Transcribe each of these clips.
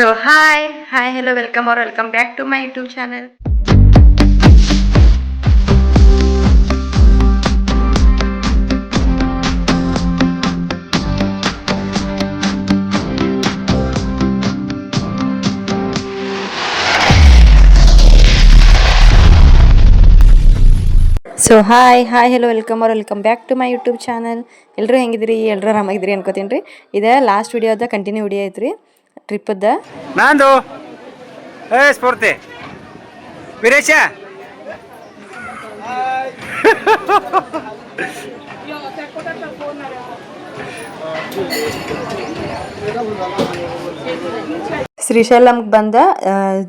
So hi, hello, welcome back to my YouTube channel. So hi hello welcome back to my YouTube channel. ಎಲ್ಲರೂ ಹೆಂಗಿದ್ರಿ? ಎಲ್ಲರೂ ಆರಾಮಾಗಿದ್ರಿ ಅನ್ಕೋತೀನಿ ರೀ. ಇದು ಲಾಸ್ಟ್ ವಿಡಿಯೋದ ಕಂಟಿನ್ಯೂ ವಿಡಿಯೋ ಐತ್ರಿ ಟ್ರಿಪ್ಪದ. ನಂದು ಸ್ಫೂರ್ತಿ ವೀರೇಶ ಶ್ರೀಶೈಲಂಗೆ ಬಂದ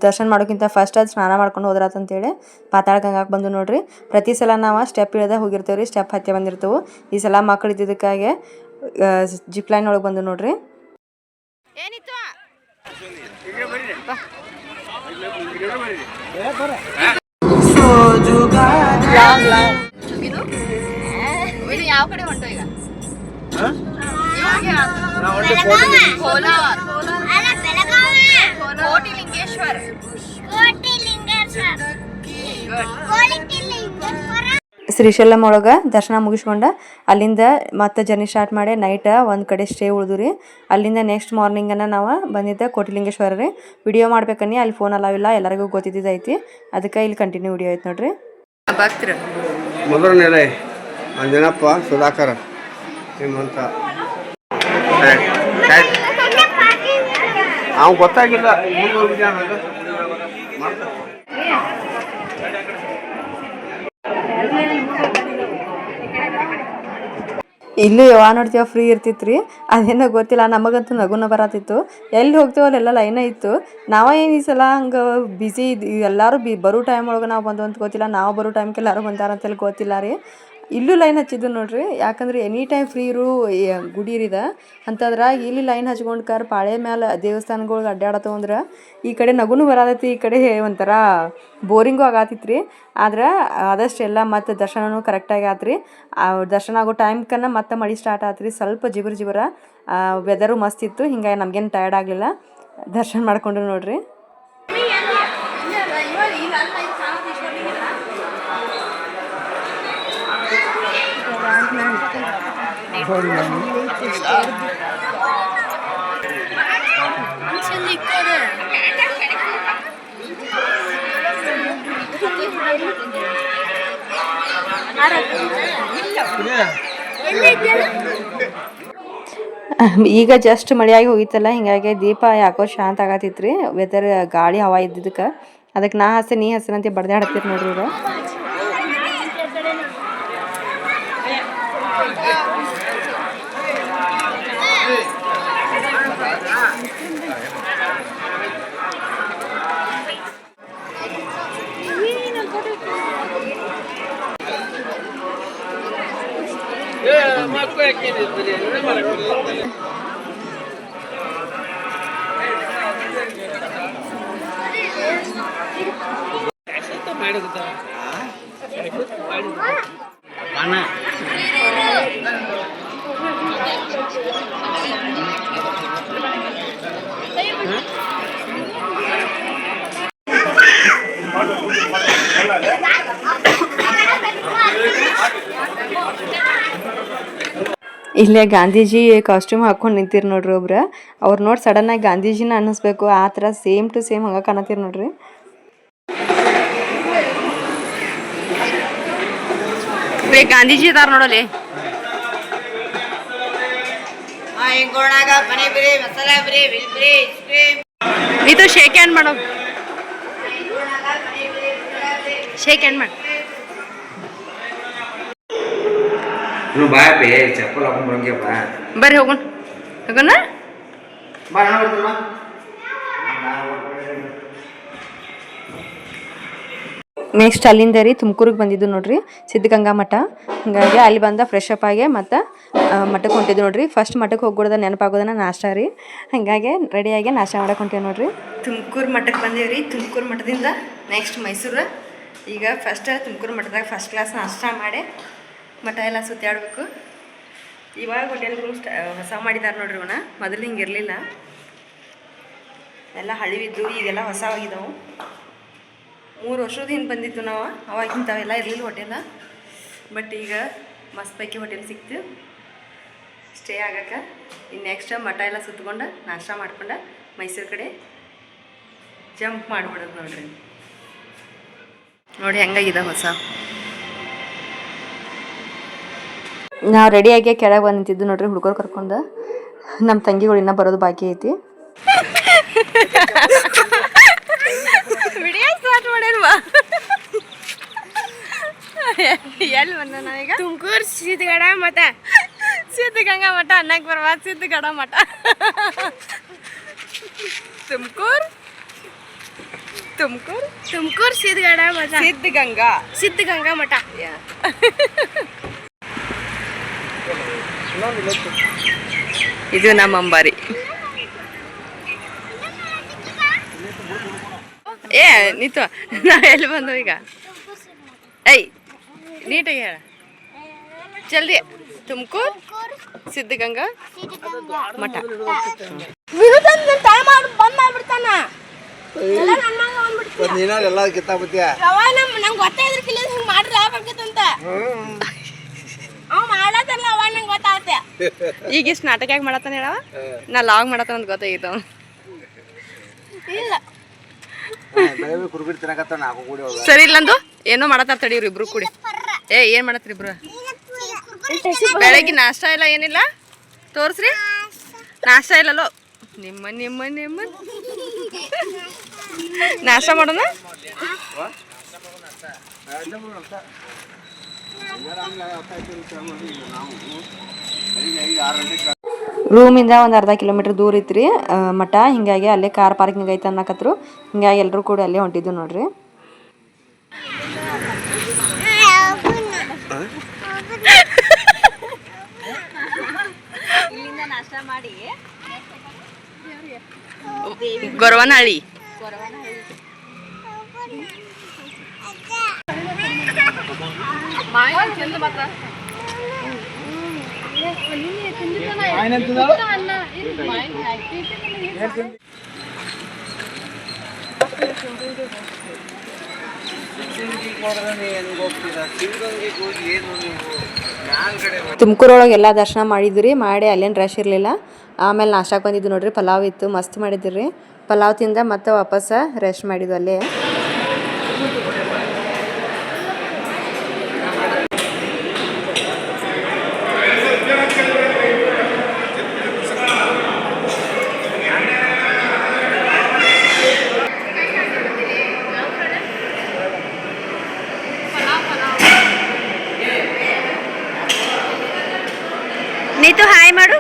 ದರ್ಶನ ಮಾಡೋಕ್ಕಿಂತ ಫಸ್ಟ್ ಅದು ಸ್ನಾನ ಮಾಡ್ಕೊಂಡು ಹೋದ್ರಾತಂತೇಳಿ ಪಾತಾಳ ಗಂಗಾಕ್ಕೆ ಬಂದು ನೋಡ್ರಿ. ಪ್ರತಿ ಸಲ ನಾವು ಸ್ಟೆಪ್ ಇಳಿದ ಹೋಗಿರ್ತೇವೆ ರೀ, ಸ್ಟೆಪ್ ಹತ್ತಿ ಬಂದಿರ್ತೇವೆ. ಈ ಸಲ ಮಕ್ಕಳು ಇದ್ದಿದ್ದಕ್ಕಾಗೆ ಜಿಪ್ ಲೈನ್ ಒಳಗೆ ಬಂದು ನೋಡ್ರಿ. ಯಾವ ಕಡೆ ಹೊಂಟೋ ಈಗ? ಶ್ರೀಶೈಲಂ ಒಳಗೆ ದರ್ಶನ ಮುಗಿಸ್ಕೊಂಡು ಅಲ್ಲಿಂದ ಮತ್ತೆ ಜರ್ನಿ ಸ್ಟಾರ್ಟ್ ಮಾಡಿ ನೈಟ್ ಒಂದು ಕಡೆ ಸ್ಟೇ ಉಳಿದು ರೀ. ಅಲ್ಲಿಂದ ನೆಕ್ಸ್ಟ್ ಮಾರ್ನಿಂಗನ್ನು ನಾವು ಬಂದಿದ್ದ ಕೋಟಿಲಿಂಗೇಶ್ವರ ರೀ. ವಿಡಿಯೋ ಮಾಡ್ಬೇಕನ್ನಿ ಅಲ್ಲಿ ಫೋನ್ ಅಲಾವಿಲ್ಲ, ಎಲ್ಲರಿಗೂ ಗೊತ್ತಿದ್ದೈತಿ. ಅದಕ್ಕೆ ಇಲ್ಲಿ ಕಂಟಿನ್ಯೂ ವಿಡಿಯೋ ಐತೆ ನೋಡ್ರಿ. ಭಕ್ತರು ಮೊದಲ ನೆಲೆ ಅಂಜನಪ್ಪ ಸುಧಾಕರ ನಿಮ್ಮಂತ ಅವ್ನು ಗೊತ್ತಾಗಿಲ್ಲ. ಇಲ್ಲೂ ಯಾವಾಗ ನೋಡ್ತೀವ ಫ್ರೀ ಇರ್ತಿತ್ತು ರೀ. ಅದೇನೋ ಗೊತ್ತಿಲ್ಲ, ನಮಗಂತೂ ನಗುನ ಬರತ್ತಿತ್ತು. ಎಲ್ಲಿ ಹೋಗ್ತೀವೋ ಅಲ್ಲೆಲ್ಲ ಲೈನ ಇತ್ತು. ನಾವೇ ಏನು ಈ ಸಲ ಹಂಗೆ ಬಿಸಿ ಎಲ್ಲರೂ ಬರೋ ಟೈಮ್ ಒಳಗೆ ನಾವು ಬಂದು ಅಂತ ಗೊತ್ತಿಲ್ಲ, ನಾವು ಬರೋ ಟೈಮ್ಗೆ ಎಲ್ಲರೂ ಬಂದಾರಂತೇಳಿ ಗೊತ್ತಿಲ್ಲ ರೀ. ಇಲ್ಲೂ ಲೈನ್ ಹಚ್ಚಿದ್ದು ನೋಡ್ರಿ, ಯಾಕಂದ್ರೆ ಎನಿ ಟೈಮ್ ಫ್ರೀ ಇರು ಗುಡಿ ಇರಿದ ಅಂತದ್ರಾಗ ಇಲ್ಲಿ ಲೈನ್ ಹಚ್ಕೊಂಡು ಪಾಳೆ ಮೇಲೆ ದೇವಸ್ಥಾನಗಳ್ಗೆ ಅಡ್ಡಾಡತ್ತವ ಅಂದ್ರೆ ಈ ಕಡೆ ನಗುನು ಬರತೈತಿ, ಈ ಕಡೆ ಒಂಥರ ಬೋರಿಂಗು ಆಗತ್ತಿತ್ತು ರೀ. ಆದ್ರೆ ಆದಷ್ಟೆಲ್ಲ ಮತ್ತು ದರ್ಶನೂ ಕರೆಕ್ಟಾಗಿ ಆತ್ರಿ. ದರ್ಶನ ಆಗೋ ಟೈಮ್ಕನ್ನ ಮತ್ತೆ ಮಳೆ ಸ್ಟಾರ್ಟ್ ಆತ್ರಿ. ಸ್ವಲ್ಪ ಜಿಬರ ವೆದರು ಮಸ್ತ್ ಇತ್ತು, ಹಿಂಗಾಗಿ ನಮ್ಗೇನು ಟಯರ್ಡ್ ಆಗಲಿಲ್ಲ. ದರ್ಶನ ಮಾಡ್ಕೊಂಡ್ರು ನೋಡ್ರಿ. ಈಗ ಜಸ್ಟ್ ಮಳೆಯಾಗಿ ಹೋಗಿತ್ತಲ್ಲ, ಹಿಂಗಾಗಿ ದೀಪ ಯಾಕೋ ಶಾಂತ ಆಗತ್ತಿತ್ರಿ. ವೆದರ್ ಗಾಳಿ ಹವಾ ಇದ್ದಿದ್ದಕ್ಕೆ ಅದಕ್ಕೆ ನಾ ಹಸೆ ನೀ ಹಸನಂತೆ ಬಡ್ದಾಡತ್ತೀರಿ ನೋಡ್ರಿ ಇವ್ರು. ಇಲ್ಲೇ ಗಾಂಧೀಜಿ ಕಾಸ್ಟ್ಯೂಮ್ ಹಾಕೊಂಡು ನಿಂತಿರ್ ನೋಡ್ರಿ ಒಬ್ರು. ಅವ್ರು ನೋಡಿ ಸಡನ್ನಾಗಿ ಗಾಂಧೀಜಿನ ಅನ್ನಿಸ್ಬೇಕು, ಆ ಥರ ಸೇಮ್ ಟು ಸೇಮ್ ಹಂಗೆ ಕಾಣತ್ತೀರಿ ನೋಡ್ರಿ. ಗಾಂಧೀಜಿ ಅದಾರ ನೋಡಲಿ. ಇದು ಶೇಕ್ ಹ್ಯಾಂಡ್ ಮಾಡೋ, ಶೇಕ್ ಹ್ಯಾಂಡ್ ಮಾಡಿ. ಬರ್ರಿ ಹೋಗೋಣ ನೆಕ್ಸ್ಟ್ ಅಲ್ಲಿಂದ ರೀ ತುಮಕೂರಿಗೆ ಬಂದಿದ್ದು ನೋಡ್ರಿ, ಸಿದ್ಧಗಂಗಾ ಮಠ. ಹಿಂಗಾಗಿ ಅಲ್ಲಿ ಬಂದ ಫ್ರೆಶ್ ಅಪ್ ಆಗಿ ಮತ್ತು ಮಠಕ್ಕೆ ಹೊಂಟಿದ್ದು ನೋಡ್ರಿ. ಫಸ್ಟ್ ಮಠಕ್ಕೆ ಹೋಗ್ಬಿಡ್ದ ನೆನಪಾಗೋದನ್ನ ನಾಷ್ಟ ರೀ. ಹಾಗಾಗಿ ರೆಡಿಯಾಗಿ ನಾಷ್ಟ ಮಾಡಕ್ಕೆ ಹೊಂಟೇವಿ ನೋಡ್ರಿ. ತುಮಕೂರು ಮಠಕ್ಕೆ ಬಂದೇವಿ ರೀ. ತುಮಕೂರು ಮಠದಿಂದ ನೆಕ್ಸ್ಟ್ ಮೈಸೂರು. ಈಗ ಫಸ್ಟ್ ತುಮಕೂರು ಮಠದಾಗ ಫಸ್ಟ್ ಕ್ಲಾಸ್ ನಾಷ್ಟ ಮಾಡಿ ಮಠ ಎಲ್ಲ ಸುತ್ತಾಡಬೇಕು. ಇವಾಗ ಹೋಟೆಲ್ ರೂಮ್ ಹೊಸ ಮಾಡಿದಾರೆ ನೋಡ್ರಿ. ಇವನ ಮೊದಲು ಹಿಂಗೆ ಇರಲಿಲ್ಲ. ಎಲ್ಲ ಹಳಿವಿದ್ದು ಈಗೆಲ್ಲ ಹೊಸವಾಗಿದ್ದವು. 3 ವರ್ಷದ ಹಿಂದೆ ಬಂದಿದ್ದು ನಾವು, ಅವಾಗಿಂತವೆಲ್ಲ ಇರಲಿಲ್ಲ ಹೋಟೆಲ. ಬಟ್ ಈಗ ಮಸ್ತ್ ಪೈಕಿ ಹೋಟೆಲ್ ಸಿಕ್ತು ಸ್ಟೇ ಆಗಕ್ಕೆ. ಇನ್ನು ನೆಕ್ಸ್ಟ್ ಮಠ ಎಲ್ಲ ಸುತ್ಕೊಂಡು ನಾಷ್ಟ ಮಾಡ್ಕೊಂಡು ಮೈಸೂರು ಕಡೆ ಜಂಪ್ ಮಾಡಿಬಿಡೋದು ನೋಡ್ರಿ. ನೋಡಿ ಹೆಂಗಾಗಿದೆ ಹೊಸ. ನಾವು ರೆಡಿಯಾಗಿ ಕೆಳಗೆ ಬಂದಿದ್ದು ನೋಡ್ರಿ ಹುಡುಗರು ಕರ್ಕೊಂಡು. ನಮ್ಮ ತಂಗಿಗಳು ಇನ್ನೂ ಬರೋದು ಬಾಕಿ ಐತಿ. ವಿಡಿಯೋ ಸ್ಟಾರ್ಟ್ ಮಾಡಲ್ವಾ? ಎಲ್ಲಿ ಬಂದ ನಾನೀಗ? ತುಮಕೂರು ಸಿದ್ಧಗಡ ಮಠ. ಸಿದ್ಧಗಂಗಾ ಮಠ ಅನ್ನಕ್ಕೆ ಬರುವ ಸಿದ್ಧಗಡ ಮಠ. ತುಮಕೂರು ಸಿದ್ಧಗಡ ಮಠ. ಸಿದ್ಧಗಂಗಾ ಮಠ. ಇದು ನಮ್ಮ ಅಂಬಾರಿ. ಏ ನೀತು ನಾವು ಎಲ್ಲಿ ಬಂದು ಈಗ? ಐ ನೀಟಾಗಿ ಹೇಳ ಜಲ್ದಿ. ತುಮಕೂರು ಸಿದ್ಧಗಂಗಾ ಮಠ. ಎಲ್ಲ ಕಿತ್ತಾಬತ್ತೀಯ ನಂಗೆ ಗೊತ್ತಾಯ್ತಿರ್ಕಿಲ್ಲ ಹಿಂಗೆ ಮಾಡ್ರಿ ಯಾಕಂತ ಅವ ಮಾಡತ್ತಲ್ಲ ಅವ ನಂಗೆ ಗೊತ್ತಾಗುತ್ತೆ. ಈಗ ಇಷ್ಟು ನಾಟಕ ಯಾಕೆ ಮಾಡತ್ತಾನ ಹೇಳವ? ನಾ ಲಾಗ್ ಮಾಡತ್ತಾನ ಅಂತ ಗೊತ್ತಾಗಿತ್ತು. ಇಲ್ಲ ಕುರುಬಿಟ್ಟು ತಿನ್ನಕತ್ತ ನಾಲ್ಕು ಕೂಡಿ ಸರಿ ಇಲ್ಲಂದು ಏನೋ ಮಾಡತ್ತಾರ ತಡೀವ್ರಿ ಇಬ್ರು ಕೂಡಿ. ಏನ್ ಮಾಡತ್ರಿ ಇಬ್ರು? ಬೆಳಗ್ಗೆ ನಾಷ್ಟ ಇಲ್ಲ ಏನಿಲ್ಲ ತೋರ್ಸ್ರಿ. ನಾಷ್ಟ ಇಲ್ಲಲ್ಲೋ ನಿಮ್ಮ ನಾಷ್ಟ ಮಾಡೋಣ. ರೂಮಿಂದ ಒಂದು ಅರ್ಧ ಕಿಲೋಮೀಟ್ರ್ ದೂರ ಐತ್ರಿ ಮಠ. ಹಿಂಗಾಗಿ ಅಲ್ಲೇ ಕಾರ್ ಪಾರ್ಕಿಂಗ್ ಐತೆ ಅನ್ನಕತ್ರು. ಹಿಂಗಾಗಿ ಎಲ್ಲರೂ ಕೂಡ ಅಲ್ಲೇ ಹೊಂಟಿದ್ದು ನೋಡ್ರಿ. ಇಲ್ಲಿಂದ ನಾಷ್ಟ ಮಾಡಿ ಗೊರವನಹಳ್ಳಿ ತುಮಕೂರೊಳಗೆ ಎಲ್ಲ ದರ್ಶನ ಮಾಡಿದ್ರಿ. ಮಾಡಿ ಅಲ್ಲೇನು ರಶ್ ಇರಲಿಲ್ಲ. ಆಮೇಲೆ ನಾಷ್ಟಕ್ಕೆ ಬಂದಿದ್ದು ನೋಡ್ರಿ. ಪಲಾವ್ ಇತ್ತು, ಮಸ್ತ್ ಮಾಡಿದ್ರಿ. ಪಲಾವ್ ತಿಂದ ಮತ್ತೆ ವಾಪಸ್ ರೆಸ್ಟ್ ಮಾಡಿದ್ವು ಅಲ್ಲೇ. ನೀತು ಹಾಯ್ ಮಾಡು.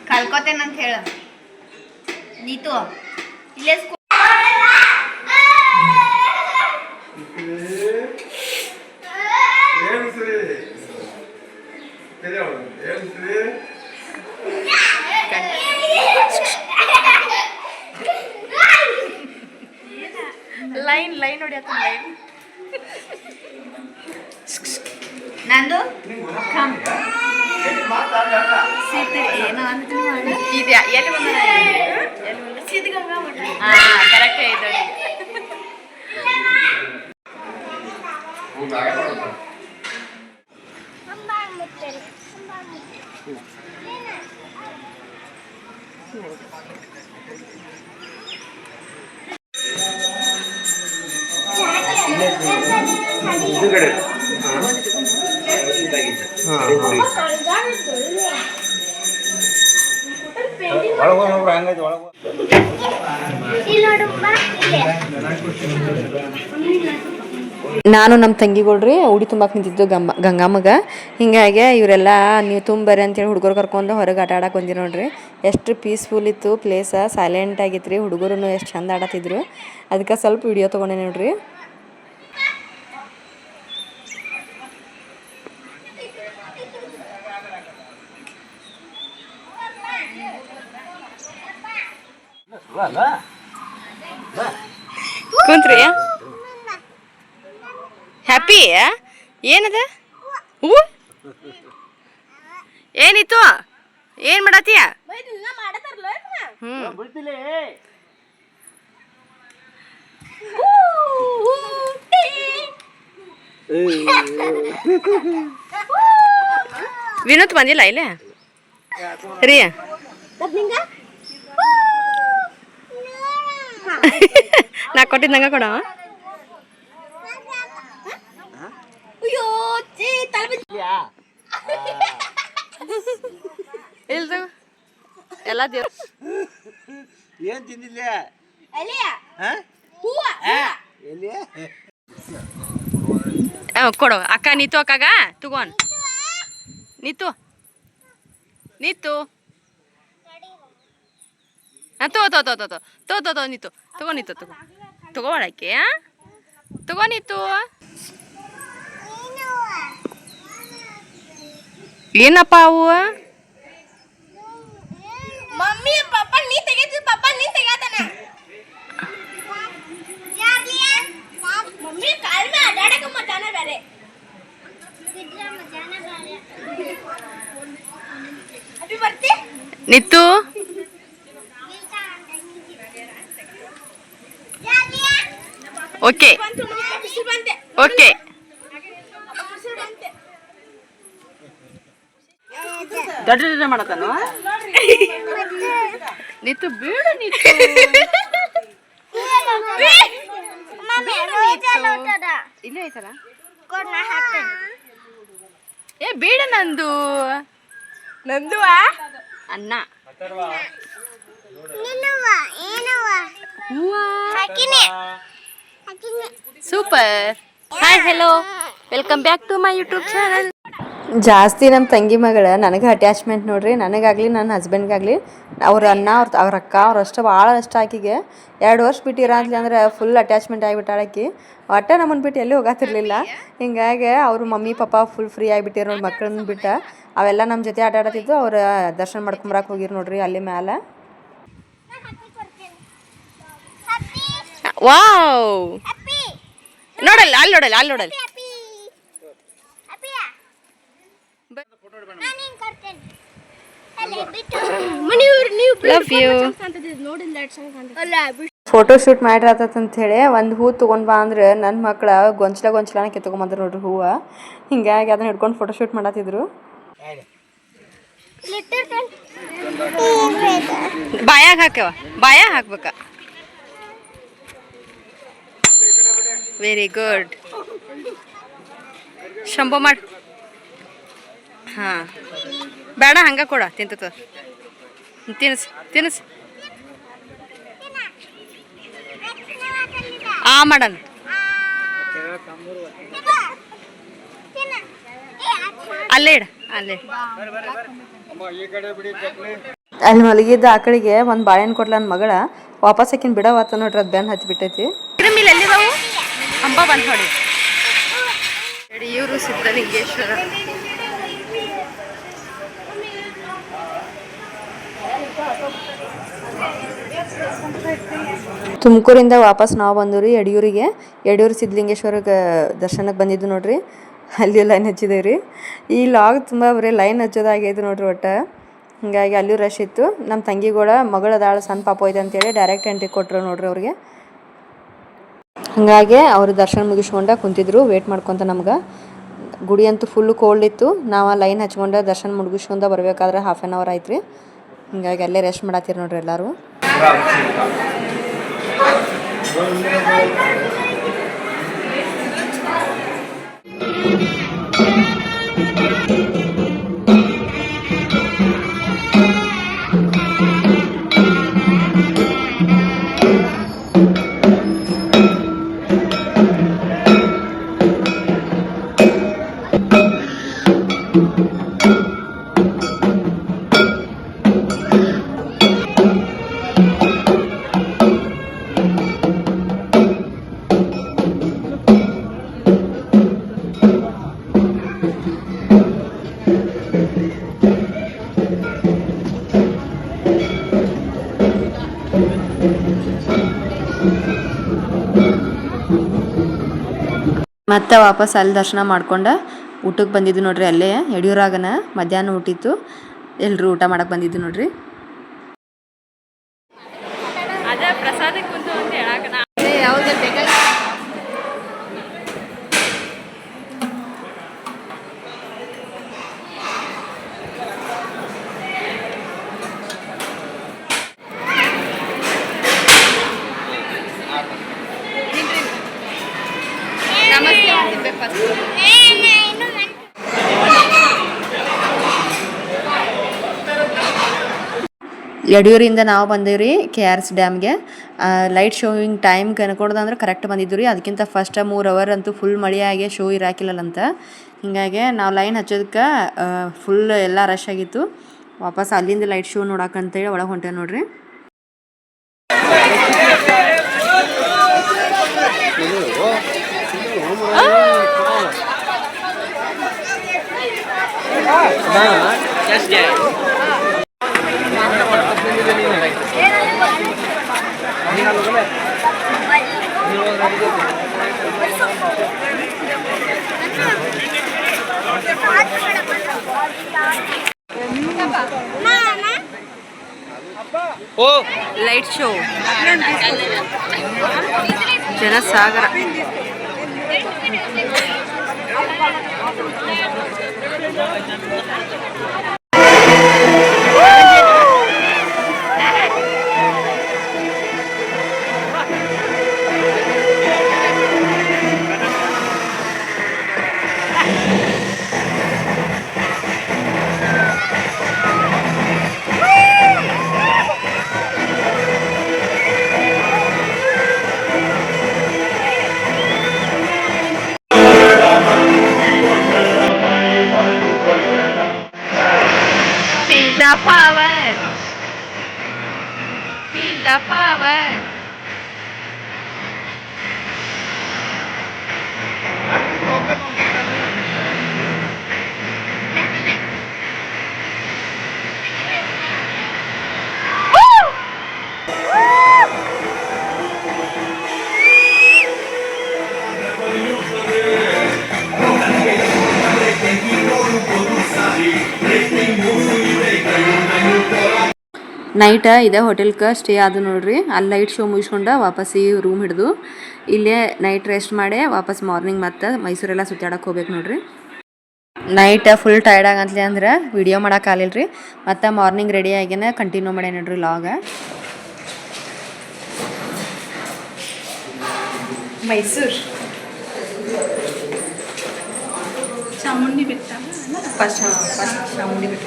ಕಲ್ಕೋತೇನಂತ ಹೇಳ ನೀತು. ಇಲ್ಲೇ ಲೈನ್ ಹೊಡಿಯತ್ತ ಲೈನ್. ನಂದು ಏನೋ ಅಂತ ಮಾಡಿ ಇದೆಯಾ? ಎಲ್ಲಿ ಬಂದ? ಸಿದ್ಧಗಂಗಾ ಮಠ. ಕರೆಕ್ಟ್ ಐತೆ. ನಾನು ನಮ್ಮ ತಂಗಿಗಳ್ರಿ ಉಡಿ ತುಂಬಾಕ್ ನಿಂತಿದ್ದು ಗಂಗಮ್ಮಗ. ಹಿಂಗಾಗಿ ಇವರೆಲ್ಲ ನೀವು ತುಂಬರಿ ಅಂತೇಳಿ ಹುಡುಗರು ಕರ್ಕೊಂಡು ಹೊರಗೆ ಆಟ ಆಡಕ್ಕೆ ಬಂದಿರಿ ನೋಡ್ರಿ. ಎಷ್ಟು ಪೀಸ್ಫುಲ್ ಇತ್ತು ಪ್ಲೇಸ, ಸೈಲೆಂಟ್ ಆಗಿತ್ತು ರೀ. ಹುಡುಗರು ಎಷ್ಟು ಚಂದ ಆಡತ್ತಿದ್ರು. ಅದಕ್ಕೆ ಸ್ವಲ್ಪ ವಿಡಿಯೋ ತೊಗೊಂಡೆ ನೋಡ್ರಿ. ಕುಂತ್ರಿ ಹ್ಯಾಪಿ ಏನದ ಹೂ ಏನಿತ್ತು ಏನು ಮಾಡತ್ತೀಯ ಹ್ಞೂ ವಿನೋದ್ ಬಂದಿಲ್ಲ ಇಲ್ಲೇ ರೀ ನಾ ಕೊಟ್ಟಿದ್ದು ನಂಗೆ ಕೊಡ ಇಲ್ಲ ಎಲ್ಲ ದೇವ್ರ ಏನ್ ತಿಂದಿಲ್ಲ ಎಲ್ಲಿ ಕೊಡು ಅಕ್ಕ ನೀತು ಅಕ್ಕಾಗ ತಗೋನ್ ನೀತು ನೀತು ಹಾಂ ತಗೋ ನೀತು ತಗೋ ನೀತು ತಗೋಳಕ್ಕೆ ತಗೋ ನೀತು ಏನಪ್ಪ ಅವು ಮಮ್ಮಿ ಪಪ್ಪ ನೀ ತೆಗೆದು ಪಪ್ಪ ನೀ ತೆಗೆತಾನ ಮಮ್ಮಿ ಕಾಲ್ ಮೇಲೆ ಅಡ್ಡಾಡಕ ಮಜಾನ ಬೇರೆ ಅಭಿ ಬರ್ತಿ ನಿತ್ತು ಓಕೆ ಓಕೆ ದೊಡ್ಡ ಮಾಡತಾನ ನಿತ್ತು ಬೀಳು ನಿತ್ತು ಇಲ್ಲೇ ಐತಲ್ಲ ಏ ಬೇಡ ನಂದು ಅನ್ನ super hi hello welcome back to my YouTube channel. ಜಾಸ್ತಿ ನಮ್ಮ ತಂಗಿ ಮಗಳ ನನಗೆ ಅಟ್ಯಾಚ್ಮೆಂಟ್ ನೋಡ್ರಿ, ನನಗಾಗಲಿ ನನ್ನ ಹಸ್ಬೆಂಡ್ಗಾಗಲಿ ಅವ್ರ ಅಣ್ಣ ಅವ್ರ ಅಕ್ಕ ಅವ್ರಷ್ಟು ಭಾಳ ಇಷ್ಟ ಆಕಿಗೆ. 2 ವರ್ಷ ಬಿಟ್ಟು ಇರೋದ್ಲಿ ಅಂದ್ರೆ ಫುಲ್ ಅಟ್ಯಾಚ್ಮೆಂಟ್ ಆಗಿಬಿಟ್ಟಾಳ ಆಕಿ. ಒಟ್ಟೆ ನಮ್ಮನ್ನು ಬಿಟ್ಟು ಎಲ್ಲಿ ಹೋಗತ್ತಿರ್ಲಿಲ್ಲ. ಹಿಂಗಾಗಿ ಅವ್ರ ಮಮ್ಮಿ ಪಾಪ ಫುಲ್ ಫ್ರೀ ಆಗಿಬಿಟ್ಟಿರು ನೋಡಿ ಮಕ್ಕಳನ್ನ ಬಿಟ್ಟು. ಅವೆಲ್ಲ ನಮ್ಮ ಜೊತೆ ಆಟ ಆಡತ್ತಿದ್ದು. ಅವ್ರು ದರ್ಶನ ಮಾಡ್ಕೊಂಬರಕ್ಕೆ ಹೋಗಿರು ನೋಡ್ರಿ ಅಲ್ಲಿ ಮ್ಯಾಲೆ. ವಾವ್ ನೋಡಲ್ಲ ಅಲ್ಲಿ ನೋಡಲ್ಲ ಫೋಟೋ ಶೂಟ್ ಮಾಡಿರತ್ತಂತ ಹೇಳಿ ಒಂದು ಹೂ ತೊಗೊಂಡ್ ಬಾ ಅಂದ್ರೆ ನನ್ನ ಮಕ್ಳು ಗೊಂಚಲ ಕಿತ್ಕೊಂಬಂದ್ರು ನೋಡ್ರಿ ಹೂವು. ಹಿಂಗಾಗಿ ಅದನ್ನ ಹಿಡ್ಕೊಂಡು ಫೋಟೋ ಶೂಟ್ ಮಾಡತ್ತಿದ್ರು. ಬಾಯಾಗ ಹಾಕ್ಬೇಕ. Very good. ಶಂಭೋ ಮಾಡಿ. ಹಾಂ ಬೇಡ ಹಂಗೆ ಕೊಡ ತಿಂತ ತಿನ್ಸ್ ಮಾಡಣ. ಅಲ್ಲೇ ಇಡ ಅಲ್ಲಿ ಮಲಗಿದ್ದ ಆಕಳಿಗೆ ಒಂದು ಬಾಳೆಹಣ್ಣು ಕೊಟ್ಲ ನನ್ನ ಮಗಳ. ವಾಪಸ್ ಆಕಿನ ಬಿಡವತ್ತ ನೋಡ್ರಿ, ಅದು ಬೆನ್ನು ಹತ್ತಿಬಿಟ್ಟೈತಿ. ಹಂಬ ಬಂದು ನೋಡಿ ಯಡಿಯೂರು ಸಿದ್ಧಲಿಂಗೇಶ್ವರ. ತುಮಕೂರಿಂದ ವಾಪಸ್ ನಾವು ಬಂದೂರಿ ಯಡಿಯೂರು ಸಿದ್ಧಲಿಂಗೇಶ್ವರಕ್ಕೆ ದರ್ಶನಕ್ಕೆ ಬಂದಿದ್ದು ನೋಡ್ರಿ. ಅಲ್ಲಿ ಲೈನ್ ಹಚ್ಚಿದೇವೆ ರೀ. ಈ ಲಾಗ್ ತುಂಬ ಬರೀ ಲೈನ್ ಹಚ್ಚೋದಾಗೈತೆ ನೋಡ್ರಿ ಒಟ್ಟು. ಹೀಗಾಗಿ ಅಲ್ಲೂ ರಶ್ ಇತ್ತು. ನಮ್ಮ ತಂಗಿಗಳ ಮಗಳದಾಳ ಸಣ್ಣ ಪಾಪ ಐತೆ ಅಂತೇಳಿ ಡೈರೆಕ್ಟ್ ಎಂಟ್ರಿ ಕೊಟ್ಟರು ನೋಡ್ರಿ ಅವ್ರಿಗೆ. ಹಾಗಾಗಿ ಅವರು ದರ್ಶನ ಮುಗಿಸ್ಕೊಂಡ ಕುಂತಿದ್ರು ವೇಟ್ ಮಾಡ್ಕೊತ. ನಮ್ಗೆ ಗುಡಿ ಅಂತೂ ಫುಲ್ಲು ಕೋಲ್ಡ್ ಇತ್ತು. ನಾವು ಲೈನ್ ಹಚ್ಕೊಂಡು ದರ್ಶನ ಮುಗಿಸ್ಕೊಂಡ ಬರಬೇಕಾದ್ರೆ 1/2 hour ಆಯ್ತು ರೀ. ಹಿಂಗಾಗಿ ಅಲ್ಲೇ ರೆಸ್ಟ್ ಮಾಡತ್ತೀರಿ ನೋಡ್ರಿ ಎಲ್ಲರೂ. ಮತ್ತೆ ವಾಪಸ್ ಅಲ್ಲಿ ದರ್ಶನ ಮಾಡ್ಕೊಂಡು ಊಟಕ್ಕೆ ಬಂದಿದ್ದು ನೋಡ್ರಿ ಅಲ್ಲೇ ಯಡಿಯೂರಾಗನ ಮಧ್ಯಾಹ್ನ ಊಟಿತ್ತು ಎಲ್ಲರೂ ಊಟ ಮಾಡಕ್ಕೆ ಬಂದಿದ್ದು ನೋಡ್ರಿ. ಅದೇ ಪ್ರಸಾದಕ್ಕೆ ಕುಂತು ಅಂತ ಹೇಳಾಕ ಯಾವ್ದು ಬೇಕಾಗಿ ನಮಸ್ತೆ ಫಸ್ಟ್ ಯಡಿಯೂರಿಂದ ನಾವು ಬಂದೀವಿ ಕೆ ಆರ್ ಎಸ್ ಡ್ಯಾಮ್ಗೆ. ಲೈಟ್ ಶೋವಿಂಗ್ ಟೈಮ್ ಕನ್ಕೊಡ್ದಂದ್ರೆ ಕರೆಕ್ಟ್ ಬಂದಿದ್ದು ರೀ. ಅದಕ್ಕಿಂತ ಫಸ್ಟ್ 3 ಅವರ್ ಅಂತೂ ಫುಲ್ ಮಳೆಯಾಗಿ ಶೋ ಇರಾಕಿಲ್ಲಂತ. ಹೀಗಾಗಿ ನಾವು ಲೈನ್ ಹಚ್ಚೋದಕ್ಕೆ ಫುಲ್ ಎಲ್ಲ ರಶ್ ಆಗಿತ್ತು. ವಾಪಸ್ ಅಲ್ಲಿಂದ ಲೈಟ್ ಶೋ ನೋಡಕ್ಕಂತೇಳಿ ಒಳಗೆ ಹೊಂಟೇವೆ ನೋಡ್ರಿ. ಲೈಟ್ ಶೋ ಜನಸಾಗರ. The power. Feel the power. Night ಇದೇ ಹೋಟೆಲ್ಗೆ ಸ್ಟೇ ಆದ ನೋಡ್ರಿ. ಅಲ್ಲಿ ಲೈಟ್ ಶೋ ಮುಗಿಸ್ಕೊಂಡು ವಾಪಸ್ ಈ ರೂಮ್ ಹಿಡಿದು ಇಲ್ಲೇ ನೈಟ್ ರೆಸ್ಟ್ ಮಾಡಿ ವಾಪಸ್ ಮಾರ್ನಿಂಗ್ ಮತ್ತೆ ಮೈಸೂರೆಲ್ಲ ಸುತ್ತಾಡಕ್ಕೆ ಹೋಗ್ಬೇಕು ನೋಡ್ರಿ. ನೈಟ್ ಫುಲ್ ಟೈರ್ಡ್ ಆಗಂತಲಿ ಅಂದ್ರೆ ವಿಡಿಯೋ ಮಾಡೋಕ್ಕಾಗಲಿಲ್ಲ ರೀ. ಮತ್ತು ಮಾರ್ನಿಂಗ್ ರೆಡಿ ಆಗಿನ ಕಂಟಿನ್ಯೂ ಮಾಡಿ ನೋಡ್ರಿ ಲಾಗ. ಮೈಸೂರು ಚಾಮುಂಡಿ ಬೆಟ್ಟ ಫಸ್ಟ್ ಚಾಮುಂಡಿ ಬೆಟ್ಟ.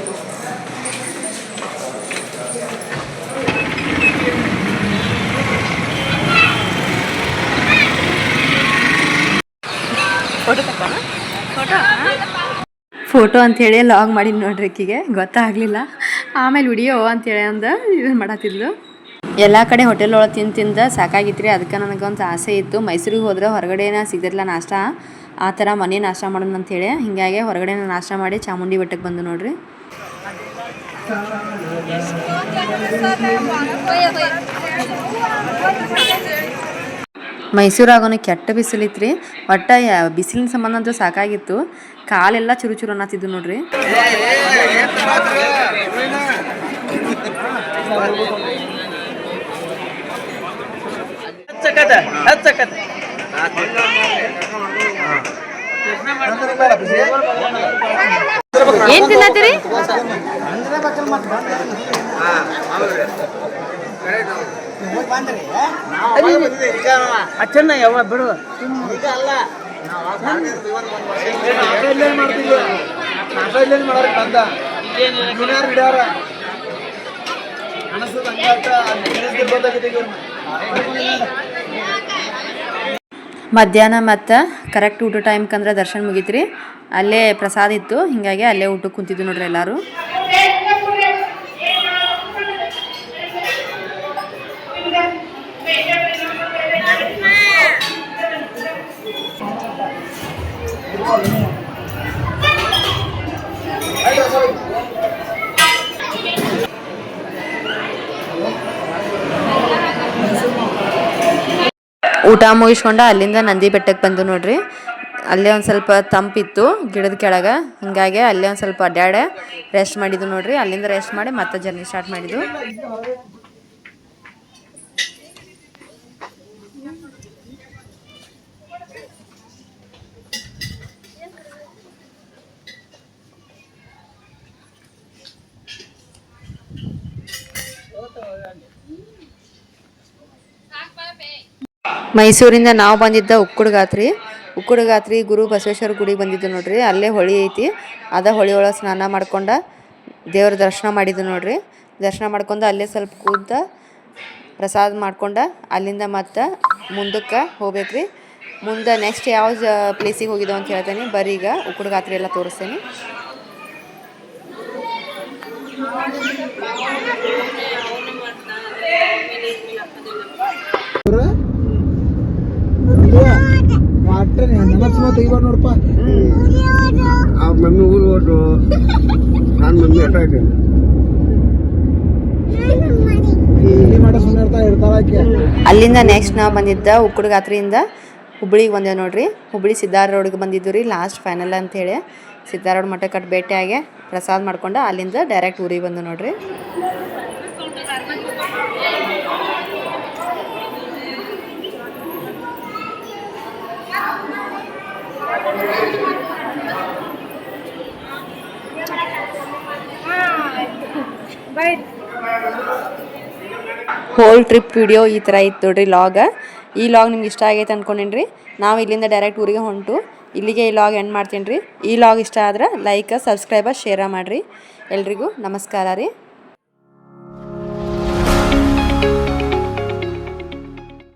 ಫೋಟೋ ಅಂಥೇಳಿ ಲಾಗ್ ಮಾಡಿ ನೋಡ್ರಿ. ಆಕಿಗೆ ಗೊತ್ತಾಗಲಿಲ್ಲ. ಆಮೇಲೆ ವಿಡಿಯೋ ಅಂತೇಳಿ ಅಂದ ಇದನ್ನು ಮಾಡತ್ತಿದ್ಲು. ಎಲ್ಲ ಕಡೆ ಹೋಟೆಲ್ ಒಳಗೆ ತಿಂದು ಸಾಕಾಗಿತ್ತು ರೀ. ಅದಕ್ಕೆ ನನಗೊಂದು ಆಸೆ ಇತ್ತು ಮೈಸೂರಿಗೆ ಹೋದ್ರೆ ಹೊರಗಡೆನ ಸಿಗ್ತಿರ್ಲಿಲ್ಲ ನಾಷ್ಟ, ಆ ಥರ ಮನೆ ನಾಷ್ಟ ಮಾಡೋಣ ಅಂಥೇಳಿ. ಹೀಗಾಗಿ ಹೊರಗಡೆ ನಾಷ್ಟ ಮಾಡಿ ಚಾಮುಂಡಿ ಬೆಟ್ಟಕ್ಕೆ ಬಂದು ನೋಡ್ರಿ. ಮೈಸೂರಾಗೋನು ಕೆಟ್ಟ ಬಿಸಿಲಿತ್ತು ರೀ. ಒಟ್ಟು ಬಿಸಿಲಿನ ಸಂಬಂಧ ಅಂತೂ ಸಾಕಾಗಿತ್ತು. ಕಾಲೆಲ್ಲ ಚುರು ಚುರು ಅನ್ನತ್ತಿದ್ದು ನೋಡ್ರಿ. ಏನ್ ತಿನ್ನತ್ತೀರಿ? ಅಚ್ಚನ್ನ ಯಾವ ಬಿಡು ಮಧ್ಯಾಹ್ನ ಮತ್ತು ಕರೆಕ್ಟ್ ಊಟ ಟೈಮ್ಕಂದ್ರೆ ದರ್ಶನ ಮುಗೀತ್ರಿ. ಅಲ್ಲೇ ಪ್ರಸಾದ ಇತ್ತು, ಹೀಗಾಗಿ ಅಲ್ಲೇ ಊಟಕ್ಕೆ ಕುಂತಿದ್ದು ನೋಡ್ರಿ ಎಲ್ಲರೂ. ಊಟ ಮುಗಿಸ್ಕೊಂಡು ಅಲ್ಲಿಂದ ನಂದಿ ಬೆಟ್ಟಕ್ಕೆ ಬಂದು ನೋಡ್ರಿ. ಅಲ್ಲೇ ಒಂದು ಸ್ವಲ್ಪ ತಂಪಿತ್ತು ಗಿಡದ ಕೆಳಗೆ, ಹಾಗಾಗಿ ಅಲ್ಲೇ ಒಂದು ಸ್ವಲ್ಪ ಅಡ್ಡಾಡೆ ರೆಸ್ಟ್ ಮಾಡಿದ್ದು ನೋಡ್ರಿ. ಅಲ್ಲಿಂದ ರೆಸ್ಟ್ ಮಾಡಿ ಮತ್ತೆ ಜರ್ನಿ ಸ್ಟಾರ್ಟ್ ಮಾಡಿದ್ದು. ಮೈಸೂರಿಂದ ನಾವು ಬಂದಿದ್ದ ಉಕ್ಕುಡಗಾತ್ರಿ ಗುರು ಬಸವೇಶ್ವರ ಗುಡಿಗೆ ಬಂದಿದ್ದು ನೋಡ್ರಿ. ಅಲ್ಲೇ ಹೊಳಿ ಐತಿ, ಅದ ಹೊಳಿ ಒಳಗೆ ಸ್ನಾನ ಮಾಡ್ಕೊಂಡ ದೇವ್ರ ದರ್ಶನ ಮಾಡಿದ್ದು ನೋಡ್ರಿ. ದರ್ಶನ ಮಾಡ್ಕೊಂಡು ಅಲ್ಲೇ ಸ್ವಲ್ಪ ಕೂತ ಪ್ರಸಾದ ಮಾಡ್ಕೊಂಡ ಅಲ್ಲಿಂದ ಮತ್ತೆ ಮುಂದಕ್ಕೆ ಹೋಗ್ಬೇಕ್ರಿ. ಮುಂದೆ ನೆಕ್ಸ್ಟ್ ಯಾವ ಪ್ಲೇಸಿಗೆ ಹೋಗಿದ್ದೆವು ಅಂತ ಹೇಳ್ತೇನೆ ಬರ್ರಿ. ಈಗ ಉಕ್ಕುಡಗಾತ್ರಿ ಎಲ್ಲ ತೋರಿಸ್ತೇನೆ. ನೋಡಪ್ಪ ಅವ್ರ ಮಮ್ಮಿ ಊರು ಹೋದ್ರು, ನಾನು ಮಮ್ಮಿ ಅಟ್ಟ ಅಲ್ಲಿಂದ ನೆಕ್ಸ್ಟ್ ನಾವು ಬಂದಿದ್ದ ಉಕ್ಕುಡಗಾತ್ರಿಯಿಂದ ಹುಬ್ಳಿಗೆ ಬಂದೇವು ನೋಡ್ರಿ. ಹುಬ್ಳಿ ಸಿದ್ದಾರ ರೋಡ್ಗೆ ಬಂದಿದ್ದು ರೀ, ಲಾಸ್ಟ್ ಫೈನಲ್ ಅಂಥೇಳಿ. ಸಿದ್ದಾರ ರೋಡ್ ಮಠ ಕಟ್ಟು ಭೇಟಿಯಾಗಿ ಪ್ರಸಾದ ಮಾಡ್ಕೊಂಡು ಅಲ್ಲಿಂದ ಡೈರೆಕ್ಟ್ ಊರಿಗೆ ಬಂದು ನೋಡ್ರಿ. ಹೋಲ್ ಟ್ರಿಪ್ ವಿಡಿಯೋ ಈ ಥರ ಇತ್ತು ನೋಡ್ರಿ ಲಾಗ್. ಈ ಲಾಗ್ ನಿಮ್ಗೆ ಇಷ್ಟ ಆಗೈತೆ ಅಂದ್ಕೊಂಡೇನಿ ರೀ. ನಾವು ಇಲ್ಲಿಂದ ಡೈರೆಕ್ಟ್ ಊರಿಗೆ ಹೊಂಟು ಇಲ್ಲಿಗೆ ಈ ಲಾಗ್ ಎಂಡ್ ಮಾಡ್ತೀನಿ ರೀ. ಈ ಲಾಗ್ ಇಷ್ಟ ಆದ್ರೆ ಲೈಕ್, ಸಬ್ಸ್ಕ್ರೈಬ್, ಶೇರ್ ಮಾಡಿರಿ. ಎಲ್ರಿಗೂ ನಮಸ್ಕಾರ ರೀ.